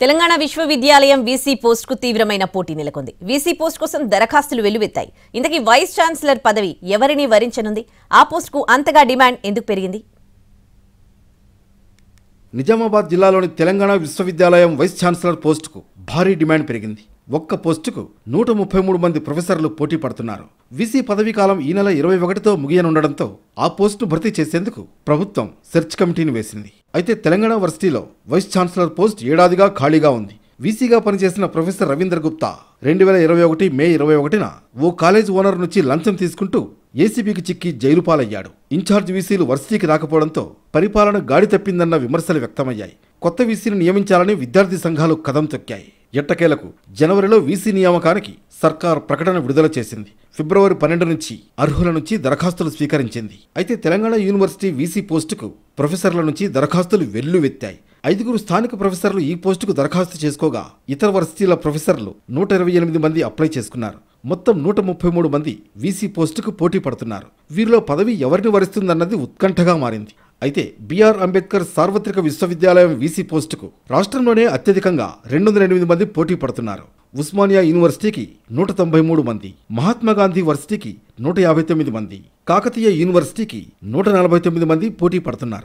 తెలంగాణ విశ్వవిద్యాలయం VC post కు తీవ్రమైన పోటీ నెలకొంది. వీసీ పోస్ట్ కోసం దరఖాస్తులు వెల్లువెత్తాయి. ఇంతకీ వైస్ ఛాన్సలర్ పదవి ఎవరిని వరించనుంది? ఆ పోస్ట్ కు అంతగా డిమాండ్ ఎందుకు పెరిగింది? నిజామాబాద్ జిల్లాలోని తెలంగాణ విశ్వవిద్యాలయం వైస్ ఛాన్సలర్ పోస్టుకు భారీ డిమాండ్ పెరిగింది. ఒక్క పోస్టుకు 133 మంది ప్రొఫెసర్లు పోటీ పడుతున్నారు. వీసీ పదవీ కాలం ఈ నెల 21తో ముగియనుండడంతో ఆ పోస్టును భర్తీ చేసేందుకు ప్రభుత్వం సెర్చ్ కమిటీని వేసింది. అయితే తెలంగాణ వర్సిటీలో వైస్ ఛాన్సలర్ పోస్ట్ ఏడాదిగా ఖాళీగా ఉంది. వీసీగా పనిచేసిన ప్రొఫెసర్ రవీంద్ర గుప్తా 2021 మే 21న ఓ కాలేజ్ ఓనర్ నుంచి లంచం తీసుకుంటూ ఏసీబీకి చిక్కి జైలు పాలయ్యాడు. ఇన్ఛార్జ్ వీసీలు వర్సిటీకి రాకపోవడంతో పరిపాలన గాడి తప్పిందన్న విమర్శలు వ్యక్తమయ్యాయి. కొత్త వీసీని నియమించాలని విద్యార్థి సంఘాలు కదం తొక్కాయి. ఎట్టకేలకు జనవరిలో వీసీ నియామకానికి సర్కార్ ప్రకటన విడుదల చేసింది. ఫిబ్రవరి 12 నుంచి అర్హుల నుంచి దరఖాస్తులు స్వీకరించింది. అయితే తెలంగాణ యూనివర్సిటీ వీసీ పోస్టుకు ప్రొఫెసర్ల నుంచి దరఖాస్తులు వెల్లువెత్తాయి. 5 స్థానిక ప్రొఫెసర్లు ఈ పోస్టుకు దరఖాస్తు చేసుకోగా ఇతర వర్సిటీల ప్రొఫెసర్లు 128 మంది అప్లై చేసుకున్నారు. మొత్తం 133 మంది వీసీ పోస్టుకు పోటీ పడుతున్నారు. వీరిలో పదవి ఎవరిని వరిస్తుందన్నది ఉత్కంఠగా మారింది. అయితే బిఆర్ అంబేద్కర్ సార్వత్రిక విశ్వవిద్యాలయం వీసీ పోస్టుకు రాష్ట్రంలోనే అత్యధికంగా 208 మంది పోటీ పడుతున్నారు. ఉస్మానియా యూనివర్సిటీకి 193 మంది, మహాత్మాగాంధీ వర్సిటీకి 159 మంది, కాకతీయ యూనివర్సిటీకి 149 మంది పోటీ పడుతున్నారు.